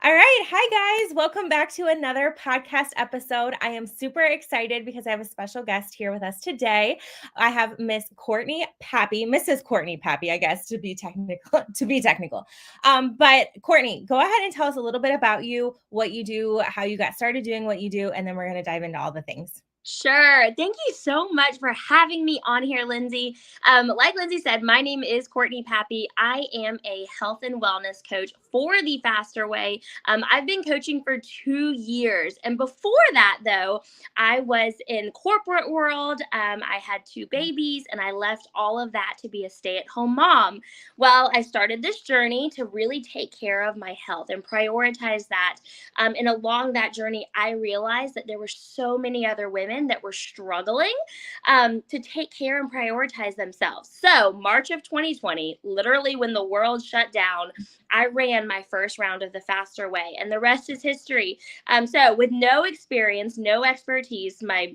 All right. Hi, guys. Welcome back to another podcast episode. I am super excited because I have a special guest here with us today. I have Miss Courtney Pappy, Mrs. Courtney Pappy, I guess, to be technical. But Courtney, go ahead and tell us a little bit about you, what you do, how you got started doing what you do, and then we're going to dive into all the things. Sure. Thank you so much for having me on here, Lindsay. Like Lindsay said, my name is Courtney Pappy. I am a health and wellness coach for the Faster Way. I've been coaching for 2 years. And before that, though, I was in corporate world. I had two babies and I left all of that to be a stay-at-home mom. Well, I started this journey to really take care of my health and prioritize that. And along that journey, I realized that there were so many other women that were struggling to take care and prioritize themselves. So March of 2020, literally when the world shut down, I ran my first round of the Faster Way, and the rest is history. So with no experience, no expertise, my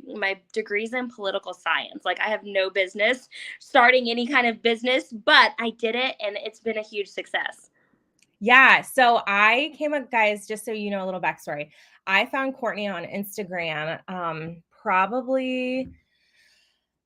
degree's in political science. Like I have no business starting any kind of business, but I did it, and it's been a huge success. Yeah. So I came up, guys, just so you know a little backstory. I found Courtney on Instagram probably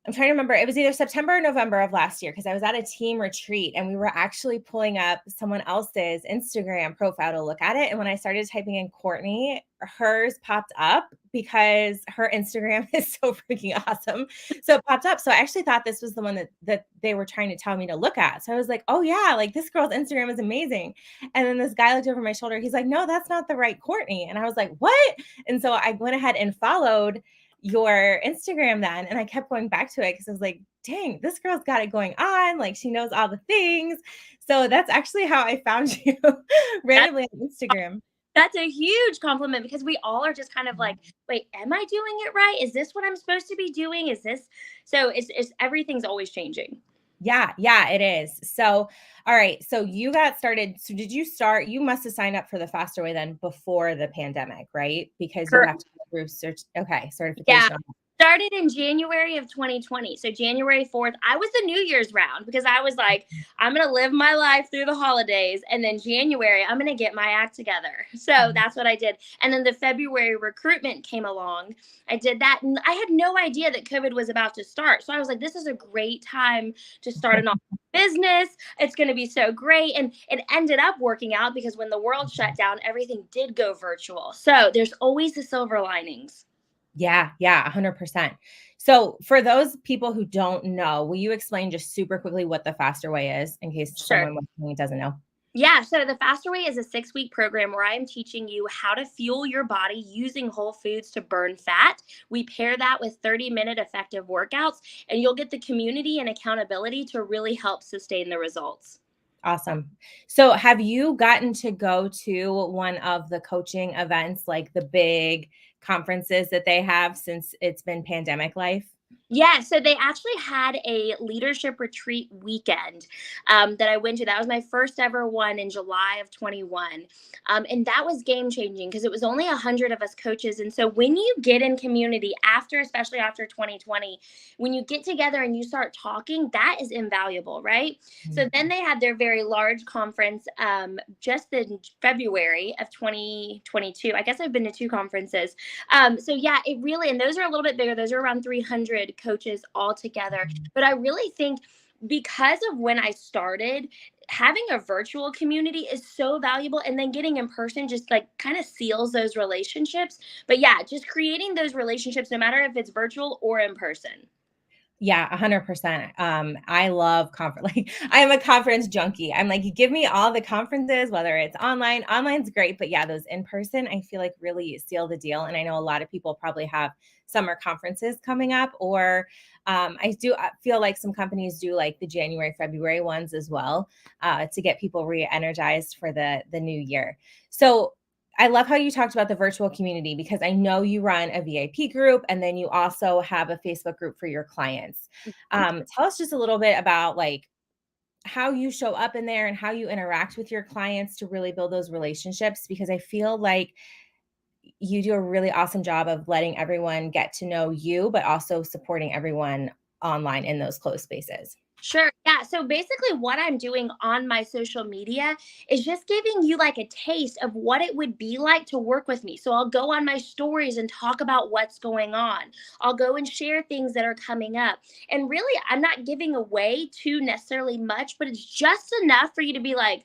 I'm trying to remember. It was either September or November of last year because I was at a team retreat and we were actually pulling up someone else's Instagram profile to look at it. And when I started typing in Courtney, hers popped up because her Instagram is so freaking awesome. So it popped up. So I actually thought this was the one that they were trying to tell me to look at. So I was like, oh yeah, like this girl's Instagram is amazing. And then this guy looked over my shoulder. He's like, no, that's not the right Courtney. And I was like, what? And so I went ahead and followed your Instagram then. And I kept going back to it because I was like, dang, this girl's got it going on. Like she knows all the things. So that's actually how I found you randomly on Instagram. That's a huge compliment because we all are just kind of like, wait, am I doing it right? Is this what I'm supposed to be doing? Is this so it's everything's always changing. Yeah, it is. So, all right. So you got started. So did you start? You must have signed up for the Faster Way then before the pandemic, right? Because you have to go through certification. Yeah. Started in January of 2020. So January 4th, I was the New Year's round because I was like, I'm going to live my life through the holidays. And then January, I'm going to get my act together. So that's what I did. And then the February recruitment came along. I did that. And I had no idea that COVID was about to start. So I was like, this is a great time to start an online business. It's going to be so great. And it ended up working out because when the world shut down, everything did go virtual. So there's always the silver linings. Yeah, 100%. So for those people who don't know, will you explain just super quickly what the Faster Way is in case someone doesn't know? Yeah, so the Faster Way is a 6-week program where I'm teaching you how to fuel your body using whole foods to burn fat. We pair that with 30-minute effective workouts, and you'll get the community and accountability to really help sustain the results. Awesome. So have you gotten to go to one of the coaching events, like the big conferences that they have since it's been pandemic life? Yeah, so they actually had a leadership retreat weekend that I went to. That was my first ever one in July of 21. And that was game changing because it was only 100 of us coaches. And so when you get in community especially after 2020, when you get together and you start talking, that is invaluable, right? Mm-hmm. So then they had their very large conference just in February of 2022. I guess I've been to 2 conferences. So yeah, it really, and those are a little bit bigger. Those are around 300 coaches all together. But I really think because of when I started, having a virtual community is so valuable, and then getting in person just like kind of seals those relationships. But yeah, just creating those relationships, no matter if it's virtual or in person. Yeah, 100%. I love conference. Like I am a conference junkie. I'm like, you give me all the conferences, whether it's online. Online's great, but yeah, those in person, I feel like really seal the deal. And I know a lot of people probably have summer conferences coming up, or I feel like some companies do like the January, February ones as well to get people re-energized for the new year. So I love how you talked about the virtual community because I know you run a VIP group and then you also have a Facebook group for your clients. Tell us just a little bit about like how you show up in there and how you interact with your clients to really build those relationships, because I feel like you do a really awesome job of letting everyone get to know you, but also supporting everyone online in those closed spaces. Sure. Yeah. So basically, what I'm doing on my social media is just giving you like a taste of what it would be like to work with me. So I'll go on my stories and talk about what's going on. I'll go and share things that are coming up. And really, I'm not giving away too necessarily much, but it's just enough for you to be like,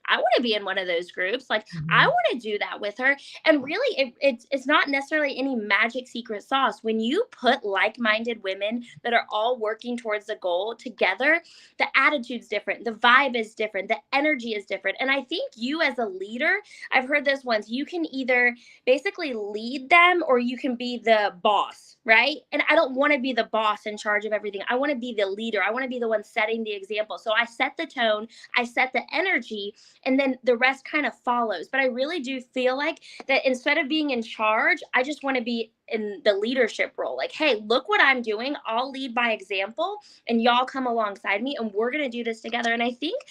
I want to be in one of those groups. Like, I Mhm. want to do that with her. And really, it's not necessarily any magic secret sauce. When you put like-minded women that are all working towards the goal together, the attitude's different, the vibe is different, the energy is different. And I think you as a leader, I've heard this once, you can either basically lead them or you can be the boss, right? And I don't want to be the boss in charge of everything. I want to be the leader. I want to be the one setting the example. So I set the tone, I set the energy, and then the rest kind of follows. But I really do feel like that instead of being in charge, I just want to be in the leadership role. Like, hey, look what I'm doing. I'll lead by example, and y'all come alongside me, and we're going to do this together. And I think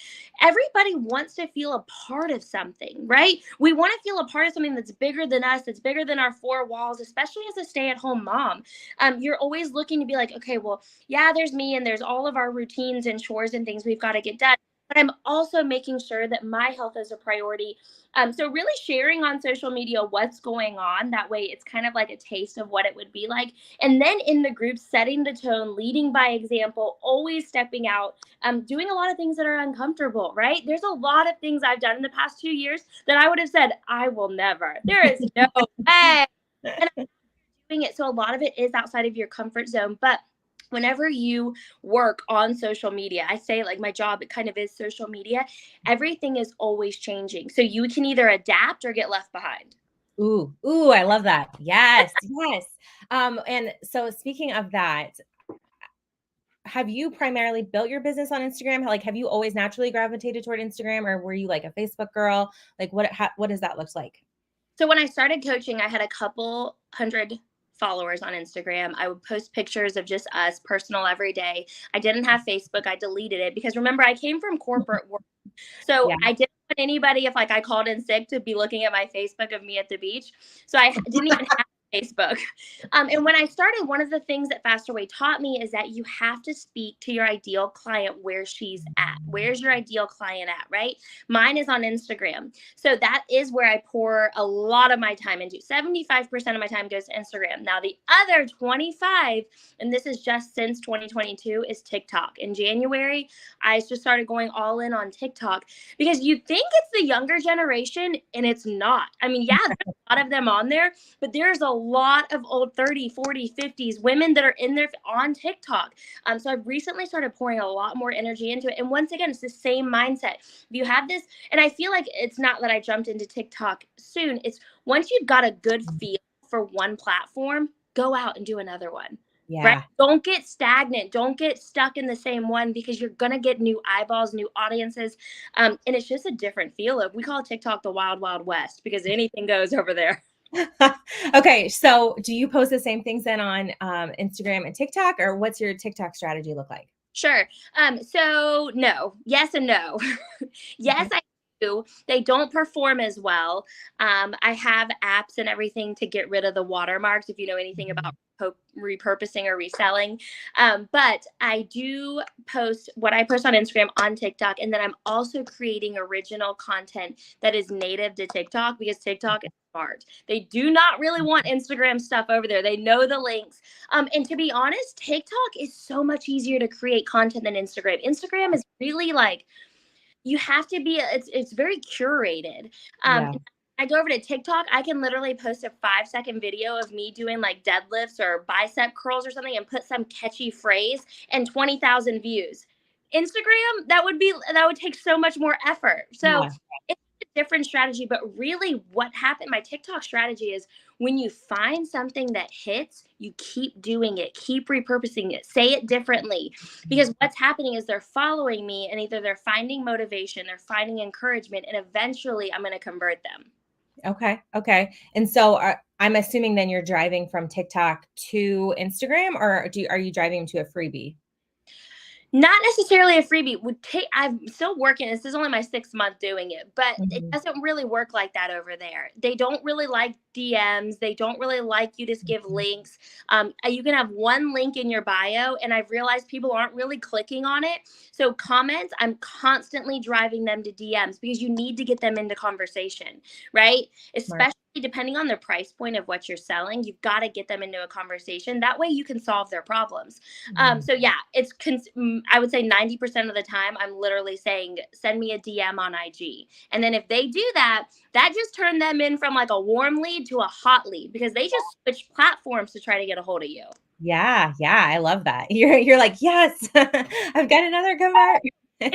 everybody wants to feel a part of something, right? We want to feel a part of something that's bigger than us, that's bigger than our four walls, especially as a stay at home mom. You're always looking to be like, okay, well, yeah, there's me, and there's all of our routines and chores and things we've got to get done, but I'm also making sure that my health is a priority. So really sharing on social media what's going on. That way it's kind of like a taste of what it would be like. And then in the group, setting the tone, leading by example, always stepping out, doing a lot of things that are uncomfortable, right? There's a lot of things I've done in the past 2 years that I would have said, I will never. There is no way. And I'm doing it. So a lot of it is outside of your comfort zone. But whenever you work on social media, I say like my job, it kind of is social media, everything is always changing. So you can either adapt or get left behind. Ooh, I love that. Yes, yes. And so speaking of that, have you primarily built your business on Instagram? Like, have you always naturally gravitated toward Instagram, or were you like a Facebook girl? Like, what does that look like? So when I started coaching, I had a couple hundred followers on Instagram. I would post pictures of just us, personal every day. I didn't have Facebook. I deleted it because remember, I came from corporate work. So Yeah. I didn't want anybody, if like I called in sick, to be looking at my Facebook of me at the beach. So I didn't even have Facebook. And when I started, one of the things that Faster Way taught me is that you have to speak to your ideal client where she's at. Where's your ideal client at, right? Mine is on Instagram. So that is where I pour a lot of my time into. 75% of my time goes to Instagram. Now the other 25, and this is just since 2022, is TikTok. In January, I just started going all in on TikTok because you think it's the younger generation and it's not. I mean, yeah, there's a lot of them on there, but there's a lot of old 30, 40, 50s women that are in there on TikTok. So I've recently started pouring a lot more energy into it. And once again, it's the same mindset. If you have this, and I feel like it's not that I jumped into TikTok soon, it's once you've got a good feel for one platform, go out and do another one. Right? Yeah. Don't get stagnant. Don't get stuck in the same one because you're going to get new eyeballs, new audiences. And it's just a different feel of, we call TikTok the wild, wild west because anything goes over there. Okay. So do you post the same things then on Instagram and TikTok, or what's your TikTok strategy look like? Sure. So no, yes and no. Yes, Okay. I do. They don't perform as well. I have apps and everything to get rid of the watermarks if you know anything about repurposing or reselling. But I do post what I post on Instagram on TikTok. And then I'm also creating original content that is native to TikTok because TikTok is smart. They do not really want Instagram stuff over there. They know the links. And to be honest, TikTok is so much easier to create content than Instagram. Instagram is really like, you have to be, it's very curated. Yeah. I go over to TikTok, I can literally post a 5-second video of me doing like deadlifts or bicep curls or something and put some catchy phrase and 20,000 views. Instagram, that would take so much more effort. So Yeah. it's a different strategy, but really what happened, my TikTok strategy is when you find something that hits, you keep doing it, keep repurposing it, say it differently. Because what's happening is they're following me and either they're finding motivation, they're finding encouragement, and eventually I'm going to convert them. Okay. Okay. And so I'm assuming then you're driving from TikTok to Instagram, or are you driving to a freebie? Not necessarily a freebie. Would take. I'm still working. This is only my 6th month doing it, but it Mhm. doesn't really work like that over there. They don't really like DMs. They don't really like you to give Mhm. links. You can have one link in your bio, and I've realized people aren't really clicking on it. So comments, I'm constantly driving them to DMs because you need to get them into conversation, right? Smart. Especially depending on the price point of what you're selling, you've got to get them into a conversation. That way, you can solve their problems. Mhm. So yeah, I would say 90% of the time I'm literally saying send me a DM on IG. And then if they do that, that just turned them in from like a warm lead to a hot lead because they just switched platforms to try to get a hold of you. Yeah, yeah, I love that. You're like, "Yes, I've got another convert." And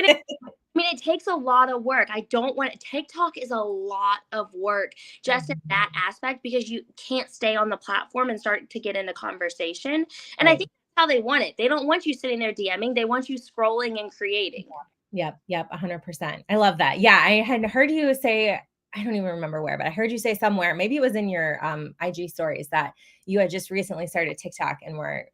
I mean, it takes a lot of work. I don't want TikTok is a lot of work just in Mhm. that aspect because you can't stay on the platform and start to get into conversation. And I Right. think that's how they want it. They don't want you sitting there DMing, they want you scrolling and creating. Yep, yep, 100%. I love that. Yeah, I had heard you say, I don't even remember where, but I heard you say somewhere, maybe it was in your IG stories, that you had just recently started TikTok and were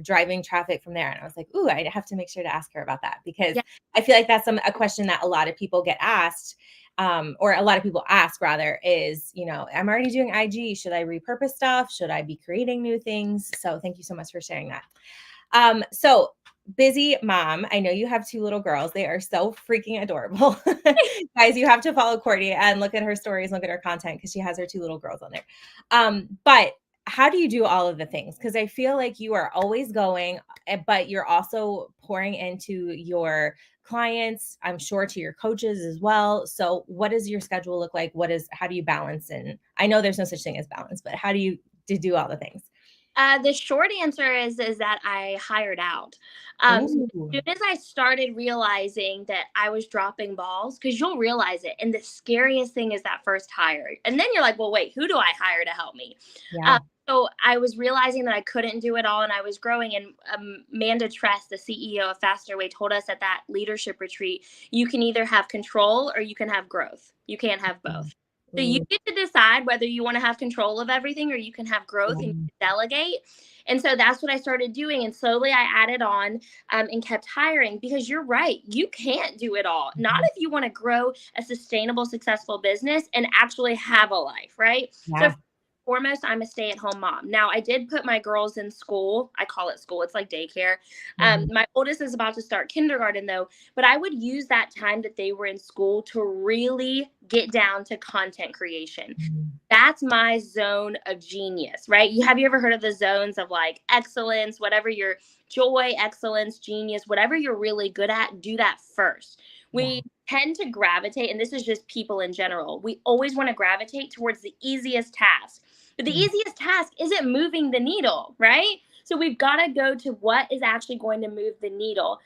driving traffic from there. And I was like, ooh, I have to make sure to ask her about that because Yeah. I feel like that's a question that a lot of people get asked, or a lot of people ask rather, is, I'm already doing IG. Should I repurpose stuff? Should I be creating new things? So thank you so much for sharing that. So busy mom. I know you have two little girls. They are so freaking adorable. Guys, you have to follow Courtney and look at her stories, look at her content because she has her two little girls on there. But how do you do all of the things? Because I feel like you are always going, but you're also pouring into your clients, I'm sure to your coaches as well. So what does your schedule look like? How do you balance? And I know there's no such thing as balance, but how do you do all the things? The short answer is that I hired out. So Ooh. as soon as I started realizing that I was dropping balls, because you'll realize it, and the scariest thing is that first hire, and then you're like, well, wait, who do I hire to help me? Um, Yeah. so I was realizing that I couldn't do it all, and I was growing. And Amanda Tress, the CEO of Faster Way, told us at that leadership retreat, you can either have control or you can have growth. You can't have both. So you Ooh, get to decide whether you want to have control of everything or you can have growth and yeah. delegate. And so that's what I started doing. And slowly I added on and kept hiring because you're right. You can't do it all. Not Mhm. if you want to grow a sustainable, successful business and actually have a life, right? So Yeah. foremost, I'm a stay-at-home mom. Now, I did put my girls in school. I call it school. It's like daycare. Mhm. My oldest is about to start kindergarten, though. But I would use that time that they were in school to really get down to content creation. Mhm. That's my zone of genius, right? Have you ever heard of the zones of like excellence, whatever your joy, excellence, genius, whatever you're really good at, do that first. Yeah. We tend to gravitate, and this is just people in general, we always want to gravitate towards the easiest task. But the Mhm. easiest task isn't moving the needle, right? So we've got to go to what is actually going to move the needle.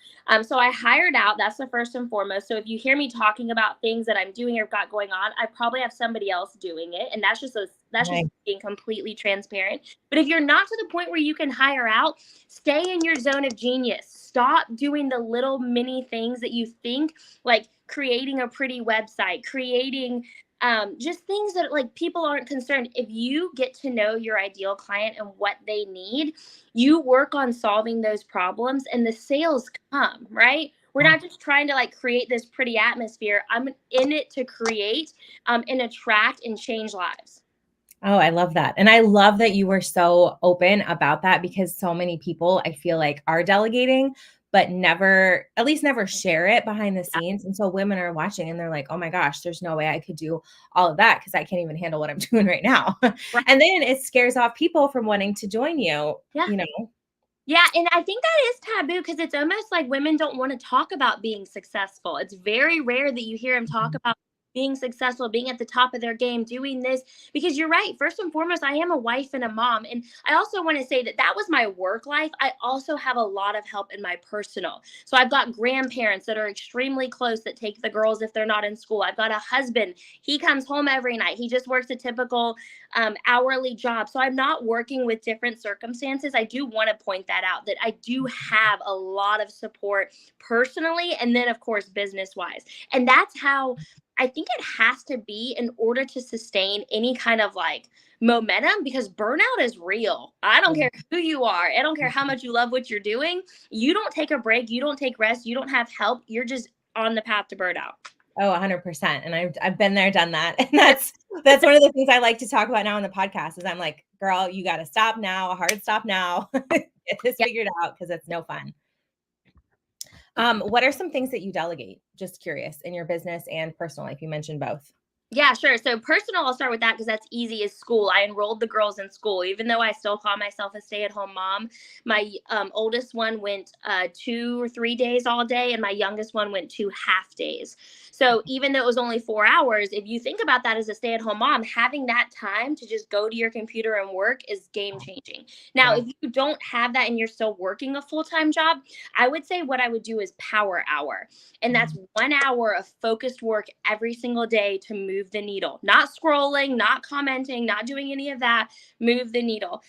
So I hired out. That's the first and foremost. So if you hear me talking about things that I'm doing or got going on, I probably have somebody else doing it, and that's just Nice. being completely transparent. But if you're not to the point where you can hire out, stay in your zone of genius. Stop doing the little mini things that you think, like creating a pretty website, creating just things that like people aren't concerned. If you get to know your ideal client and what they need, you work on solving those problems and the sales come, right? We're Yeah. not just trying to like create this pretty atmosphere. I'm in it to create and attract and change lives. Oh, I love that. And I love that you were so open about that because so many people I feel like are delegating, but never, at least never share it behind the Yeah, scenes. And so women are watching and they're like, oh my gosh, there's no way I could do all of that because I can't even handle what I'm doing right now. right. And then it scares off people from wanting to join you, Yeah. you know? Yeah, and I think that is taboo because it's almost like women don't want to talk about being successful. It's very rare that you hear them talk Mhm. about being successful, being at the top of their game, doing this. Because you're right. First and foremost, I am a wife and a mom. And I also want to say that that was my work life. I also have a lot of help in my personal. So I've got grandparents that are extremely close that take the girls if they're not in school. I've got a husband. He comes home every night. He just works a typical hourly job. So I'm not working with different circumstances. I do want to point that out that I do have a lot of support personally and then, of course, business wise. And that's how I think it has to be in order to sustain any kind of like momentum, because burnout is real. I don't care who you are. I don't care how much you love what you're doing. You don't take a break, you don't take rest, you don't have help. You're just on the path to burnout. Oh, 100%. And I've been there, done that. And that's one of the things I like to talk about now on the podcast is I'm like, girl, you got to stop now, a hard stop now. Get this Yeah. figured out because it's no fun. What are some things that you delegate? Just curious, in your business and personal life? You mentioned both. Yeah, sure. So personal, I'll start with that because that's easy as school. I enrolled the girls in school, even though I still call myself a stay-at-home mom. My oldest one went 2 or 3 days all day, and my youngest one went 2 half days. So even though it was only 4 hours, if you think about that as a stay-at-home mom, having that time to just go to your computer and work is game changing. Now, Yeah. if you don't have that and you're still working a full-time job, I would say what I would do is power hour. And that's 1 hour of focused work every single day to move the needle, not scrolling, not commenting, not doing any of that, move the needle.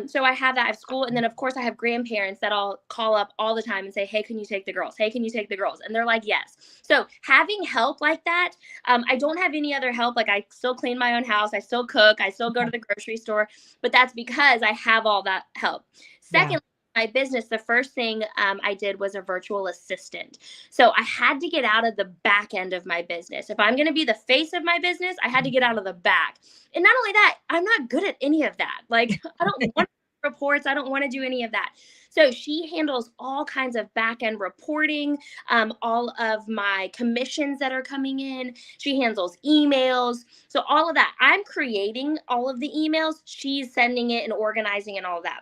So I have that. I have school. And then of course I have grandparents that I'll call up all the time and say, hey, can you take the girls? Hey, can you take the girls? And they're like, yes. So having help like that, I don't have any other help. Like I still clean my own house. I still cook. I still go to the grocery store, but that's because I have all that help. Secondly, my business, the first thing I did was a virtual assistant. So I had to get out of the back end of my business. If I'm going to be the face of my business, I had to get out of the back. And not only that, I'm not good at any of that. Like I don't want reports. I don't want to do any of that. So she handles all kinds of back end reporting, all of my commissions that are coming in. She handles emails. So all of that. I'm creating all of the emails. She's sending it and organizing and all of that.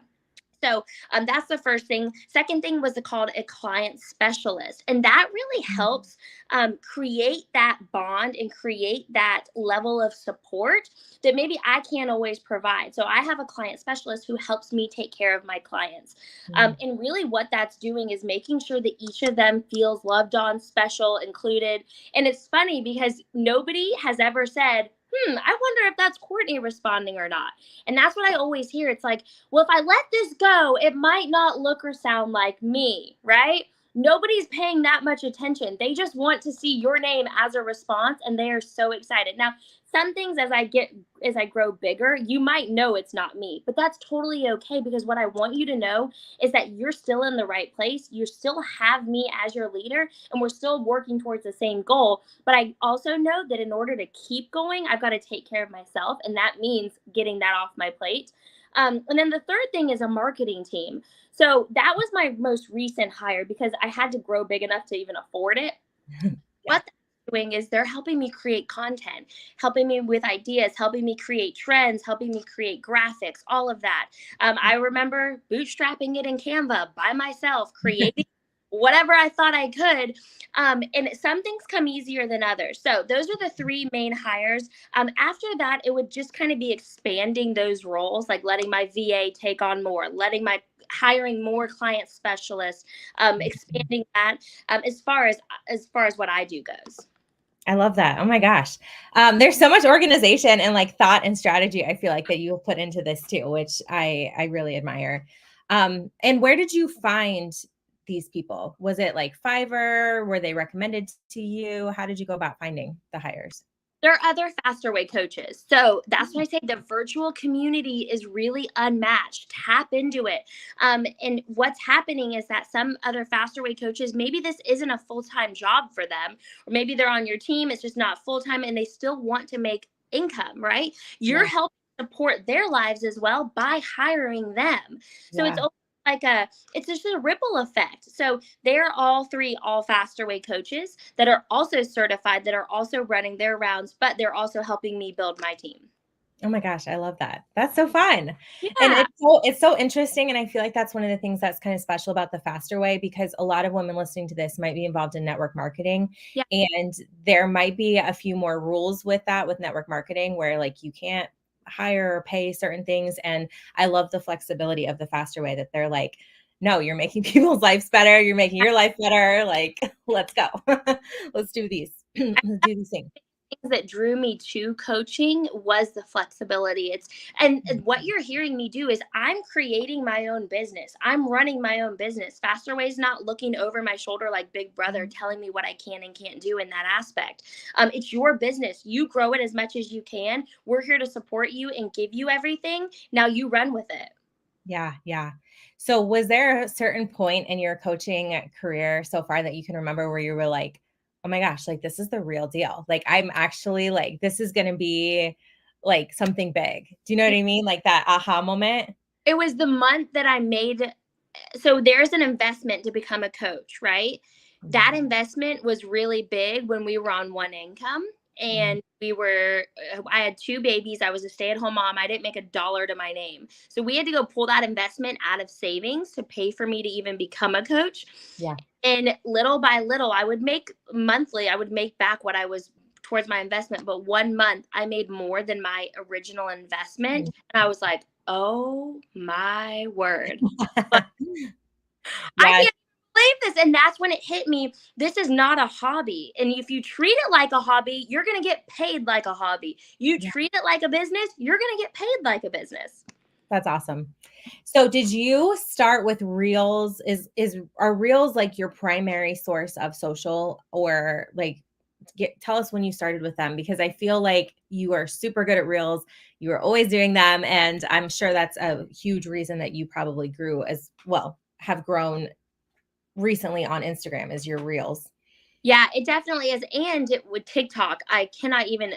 So that's the first thing. Second thing was called a client specialist. And that really helps create that bond and create that level of support that maybe I can't always provide. So I have a client specialist who helps me take care of my clients. And really what that's doing is making sure that each of them feels loved on, special, included. And it's funny because nobody has ever said, I wonder if that's Courtney responding or not. And that's what I always hear. It's like, well, if I let this go, it might not look or sound like me, right? Nobody's paying that much attention. They just want to see your name as a response, and they are so excited. Now, some things as I grow bigger, you might know it's not me, but that's totally okay, because what I want you to know is that you're still in the right place. You still have me as your leader, and we're still working towards the same goal. But I also know that in order to keep going, I've got to take care of myself, and that means getting that off my plate. And then the third thing is a marketing team. So that was my most recent hire because I had to grow big enough to even afford it. What they're doing is they're helping me create content, helping me with ideas, helping me create trends, helping me create graphics, all of that. I remember bootstrapping it in Canva by myself, creating whatever I thought I could. And some things come easier than others. So those are the three main hires. After that, it would just kind of be expanding those roles, like letting my VA take on more, hiring more client specialists, expanding that as far as what I do goes. I love that. Oh my gosh. There's so much organization and like thought and strategy, I feel like, that you put into this too, which I really admire. And where did you find these people? Was it like Fiverr? Were they recommended to you? How did you go about finding the hires? There are other faster way coaches. So that's why I say the virtual community is really unmatched. Tap into it. And what's happening is that some other faster way coaches, maybe this isn't a full-time job for them, or maybe they're on your team, it's just not full-time, and they still want to make income, right? You're helping support their lives as well by hiring them. So it's it's just a ripple effect. So they're all faster way coaches that are also certified, that are also running their rounds, but they're also helping me build my team. Oh my gosh, I love that. That's so fun. Yeah. And it's so interesting. And I feel like that's one of the things that's kind of special about the faster way, because a lot of women listening to this might be involved in network marketing. Yeah. And there might be a few more rules with that, with network marketing, where like you can't hire or pay certain things. And I love the flexibility of the faster way, that they're like, no, you're making people's lives better. You're making your life better. Like, let's go. Let's do these. Do these things. things that drew me to coaching was the flexibility. And what you're hearing me do is I'm creating my own business. I'm running my own business. Faster Way's not looking over my shoulder like Big Brother telling me what I can and can't do in that aspect. It's your business. You grow it as much as you can. We're here to support you and give you everything. Now you run with it. Yeah, yeah. So was there a certain point in your coaching career so far that you can remember where you were like, "Oh my gosh, like this is the real deal. Like I'm actually like this is going to be like something big." Do you know what I mean? Like that aha moment? It was the month that I made. So there's an investment to become a coach, right? That Mhm. investment was really big when we were on one income, Mhm. and I had two babies. I was a stay-at-home mom. I didn't make a dollar to my name. So we had to go pull that investment out of savings to pay for me to even become a coach. Yeah. And little by little, I would make monthly, I would make back what I was towards my investment. But one month I made more than my original investment. And I was like, oh my word. I Yes. can't believe this. And that's when it hit me. This is not a hobby. And if you treat it like a hobby, you're going to get paid like a hobby. You Yeah. treat it like a business, you're going to get paid like a business. That's awesome. So did you start with Reels? Is are Reels like your primary source of social or like tell us when you started with them because I feel like you are super good at Reels. You are always doing them and I'm sure that's a huge reason that you probably grew as well, have grown recently on Instagram is your Reels. Yeah, it definitely is. And with TikTok, I cannot even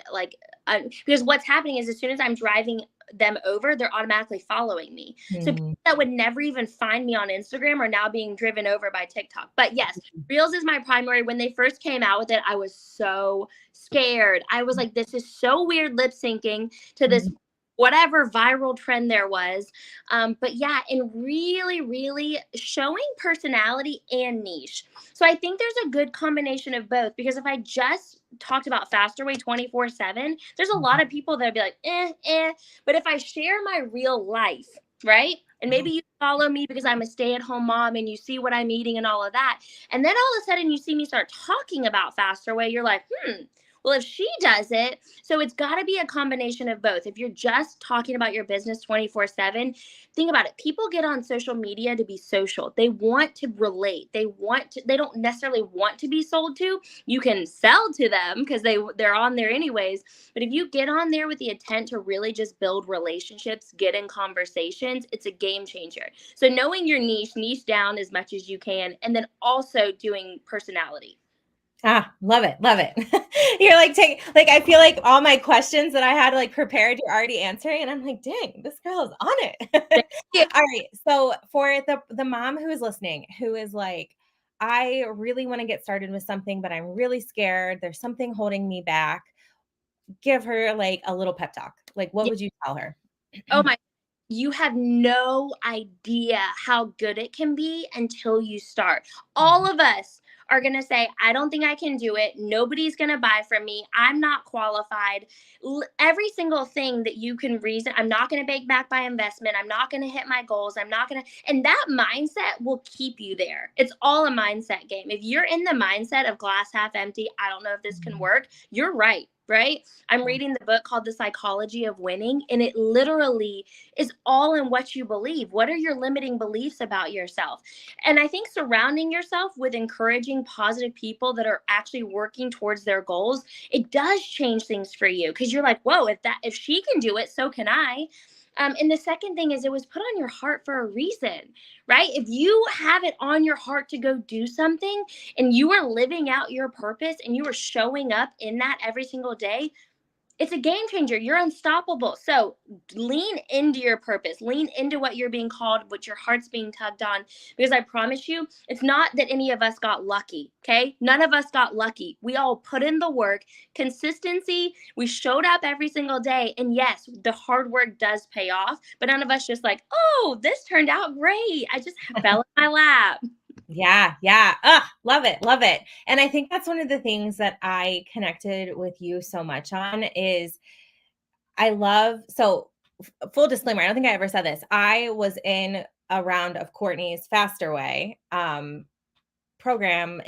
because what's happening is as soon as I'm driving them over, they're automatically following me. So people Hmm. that would never even find me on Instagram are now being driven over by TikTok. But yes, Reels is my primary. When they first came out with it, I was so scared. I was like, this is so weird lip syncing to this whatever viral trend there was. But yeah, and really, really showing personality and niche. So I think there's a good combination of both because if I just talked about Faster Way 24/7, there's a lot of people that'd be like, eh. But if I share my real life, right? And maybe you follow me because I'm a stay-at-home mom and you see what I'm eating and all of that. And then all of a sudden you see me start talking about Faster Way, you're like, well, if she does it, so it's got to be a combination of both. If you're just talking about your business 24/7, think about it. People get on social media to be social. They want to relate. They don't necessarily want to be sold to. You can sell to them because they're on there anyways. But if you get on there with the intent to really just build relationships, get in conversations, it's a game changer. So knowing your niche down as much as you can, and then also doing personality. Ah, love it, love it. You're like like I feel like all my questions that I had like prepared, you're already answering, and I'm like, dang, this girl is on it. Yeah. All right, so for the mom who is listening, who is like, I really want to get started with something, but I'm really scared. There's something holding me back. Give her like a little pep talk. Like, what would you tell her? Oh my, you have no idea how good it can be until you start. All of us are going to say, I don't think I can do it. Nobody's going to buy from me. I'm not qualified. Every single thing that you can reason, I'm not going to make back my investment. I'm not going to hit my goals. I'm not going to, and that mindset will keep you there. It's all a mindset game. If you're in the mindset of glass half empty, I don't know if this can work, you're right. Right? I'm reading the book called The Psychology of Winning, and it literally is all in what you believe. What are your limiting beliefs about yourself? And I think surrounding yourself with encouraging, positive people that are actually working towards their goals, it does change things for you because you're like, whoa, if she can do it, so can I. And the second thing is it was put on your heart for a reason, right? If you have it on your heart to go do something and you are living out your purpose and you are showing up in that every single day, it's a game changer. You're unstoppable. So lean into your purpose, lean into what you're being called, what your heart's being tugged on. Because I promise you, it's not that any of us got lucky. Okay. None of us got lucky. We all put in the work, consistency. We showed up every single day. And yes, the hard work does pay off, but none of us just like, oh, this turned out great. I just fell in my lap. Yeah, yeah. Love it, love it. And I think that's one of the things that I connected with you so much on is I love full disclaimer, I don't think I ever said this. I was in a round of Courtney's Faster Way program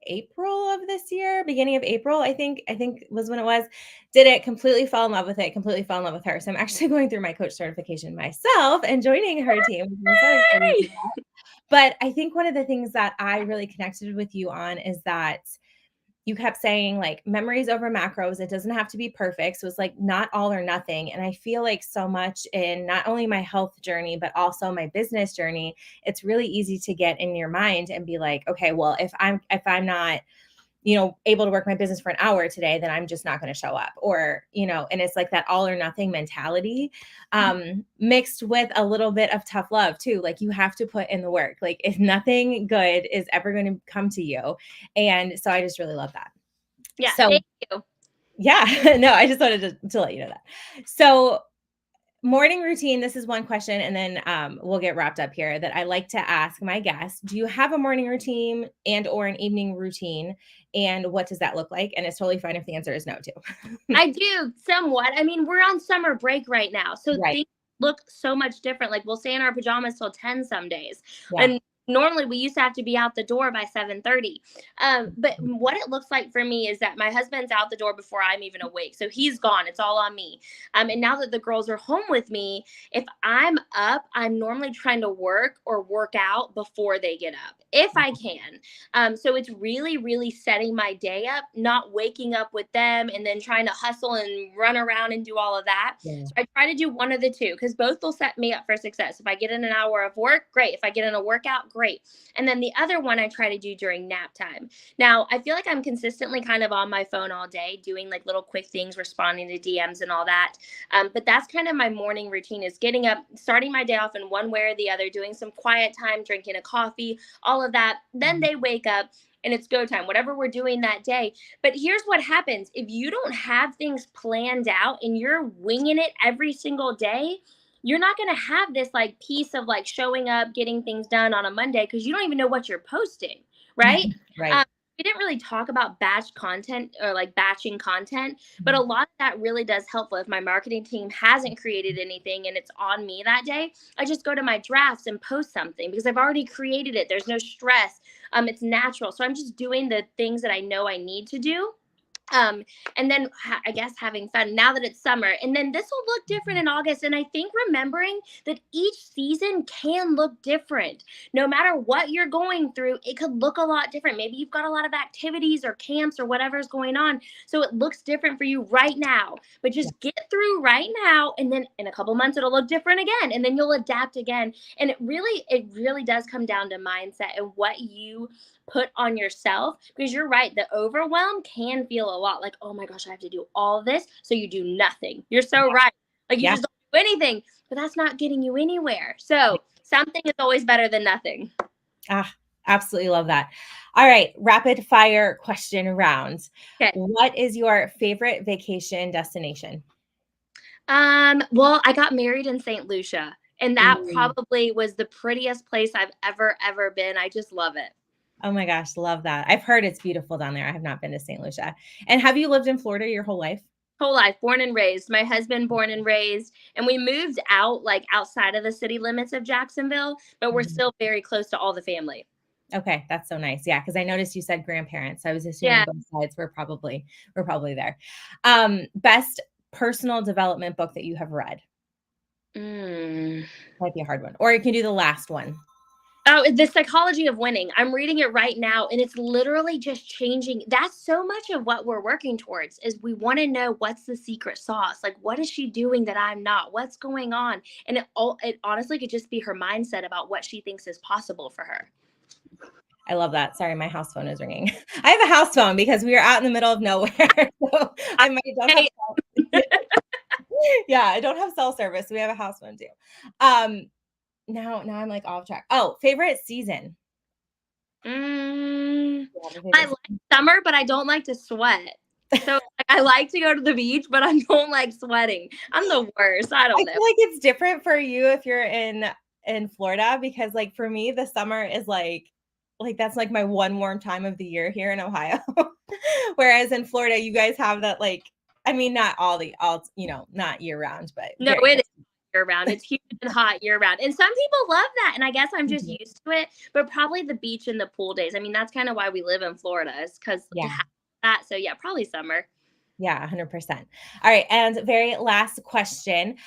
April of this year, beginning of April, I think was when it was. Did it, completely fell in love with it, completely fell in love with her. So I'm actually going through my coach certification myself and joining her team. I'm so excited. Yay! But I think one of the things that I really connected with you on is that you kept saying like memories over macros. It doesn't have to be perfect. So it's like not all or nothing. And I feel like so much in not only my health journey, but also my business journey, it's really easy to get in your mind and be like, okay, well, if I'm not, able to work my business for an hour today, then I'm just not going to show up, or, and it's like that all or nothing mentality, mixed with a little bit of tough love too. Like you have to put in the work, like if nothing good is ever going to come to you. And so I just really love that. Yeah, So thank you. yeah, no, I just wanted to let you know that. So morning routine, this is one question, and then we'll get wrapped up here, that I like to ask my guests. Do you have a morning routine and or an evening routine? And what does that look like? And it's totally fine if the answer is no too. I do somewhat. I mean, we're on summer break right now, so Right. things look so much different. Like we'll stay in our pajamas till 10 some days. Yeah. And normally we used to have to be out the door by 7:30. But what it looks like for me is that my husband's out the door before I'm even awake. So he's gone. It's all on me. And now that the girls are home with me, if I'm up, I'm normally trying to work or work out before they get up, if I can. So it's really, really setting my day up, not waking up with them and then trying to hustle and run around and do all of that. Yeah. So I try to do one of the two because both will set me up for success. If I get in an hour of work, great. If I get in a workout, great. And then the other one I try to do during nap time. Now, I feel like I'm consistently kind of on my phone all day doing like little quick things, responding to DMs and all that. But that's kind of my morning routine, is getting up, starting my day off in one way or the other, doing some quiet time, drinking a coffee, all of that. Then they wake up and it's go time, whatever we're doing that day. But here's what happens. If you don't have things planned out and you're winging it every single day, you're not going to have this like piece of like showing up, getting things done on a Monday because you don't even know what you're posting, right? Right. We didn't really talk about batch content or like batching content, but a lot of that really does help. If my marketing team hasn't created anything and it's on me that day, I just go to my drafts and post something because I've already created it. There's no stress. It's natural. So I'm just doing the things that I know I need to do. And then I guess having fun now that it's summer. And then this will look different in August. And I think remembering that each season can look different. No matter what you're going through, it could look a lot different. Maybe you've got a lot of activities or camps or whatever's going on, so it looks different for you right now. But just get through right now, and then in a couple months it'll look different again, and then you'll adapt again. And it really does come down to mindset and what you put on yourself, because you're right, the overwhelm can feel a lot like, oh my gosh, I have to do all this, so you do nothing. You're so right, like you just don't do anything, but that's not getting you anywhere. So something is always better than nothing. Absolutely love that. All right, rapid fire question round. Okay. What is your favorite vacation destination? Well, I got married in St. Lucia, and that probably was the prettiest place I've ever been. I just love it. Oh my gosh, love that. I've heard it's beautiful down there. I have not been to St. Lucia. And have you lived in Florida your whole life? Whole life, born and raised. My husband born and raised, and we moved out like outside of the city limits of Jacksonville, but we're still very close to all the family. Okay, that's so nice. Yeah, because I noticed you said grandparents. So I was assuming both sides were probably there. Best personal development book that you have read? Might be a hard one. Or you can do the last one. Oh, The Psychology of Winning. I'm reading it right now, and it's literally just changing. That's so much of what we're working towards, is we want to know what's the secret sauce. Like, what is she doing that I'm not? What's going on? And it honestly could just be her mindset about what she thinks is possible for her. I love that. Sorry, my house phone is ringing. I have a house phone because we are out in the middle of nowhere. So I don't have yeah, I don't have cell service. So we have a house phone too. Now I'm like off track. Oh, favorite season? I like summer, but I don't like to sweat. So I like to go to the beach, but I don't like sweating. I'm the worst. I don't know. I feel like it's different for you if you're in Florida, because like for me, the summer is like that's like my one warm time of the year here in Ohio. Whereas in Florida, you guys have that, like, I mean, not all, not year round, but no, it is year round. It's humid and hot year round. And some people love that. And I guess I'm just used to it, but probably the beach and the pool days. I mean, that's kind of why we live in Florida, is because to have that. So yeah, probably summer. Yeah, 100%. All right. And very last question.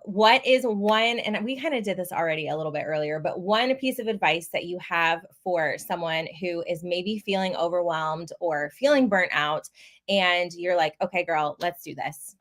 What is one, and we kind of did this already a little bit earlier, but one piece of advice that you have for someone who is maybe feeling overwhelmed or feeling burnt out, and you're like, okay, girl, let's do this?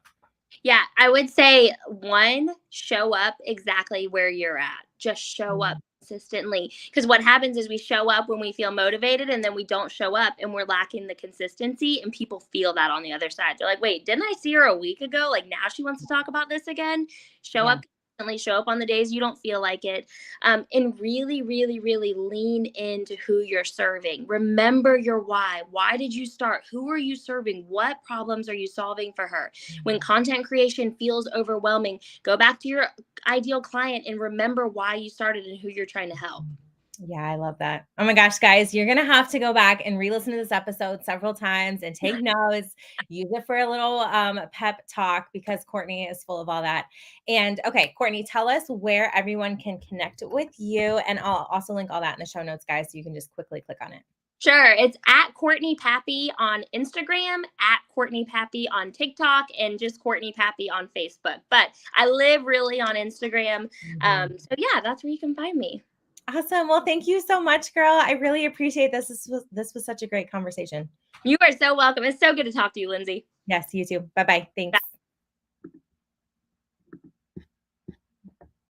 Yeah, I would say one, show up exactly where you're at. Just show up consistently. Because what happens is we show up when we feel motivated, and then we don't show up and we're lacking the consistency, and people feel that on the other side. They're like, wait, didn't I see her a week ago? Like, now she wants to talk about this again? Show up consistently, show up on the days you don't feel like it, and really, really, really lean into who you're serving. Remember your why. Why did you start? Who are you serving? What problems are you solving for her? When content creation feels overwhelming, go back to your ideal client and remember why you started and who you're trying to help. Yeah, I love that. Oh my gosh, guys, you're going to have to go back and re-listen to this episode several times and take notes, use it for a little pep talk, because Courtney is full of all that. And okay, Courtney, tell us where everyone can connect with you. And I'll also link all that in the show notes, guys, so you can just quickly click on it. Sure. It's at Courtney Pappy on Instagram, at Courtney Pappy on TikTok, and just Courtney Pappy on Facebook. But I live really on Instagram. So yeah, that's where you can find me. Awesome. Well, thank you so much, girl. I really appreciate this. This was such a great conversation. You are so welcome. It's so good to talk to you, Lindsay. Yes, you too. Bye-bye. Thanks.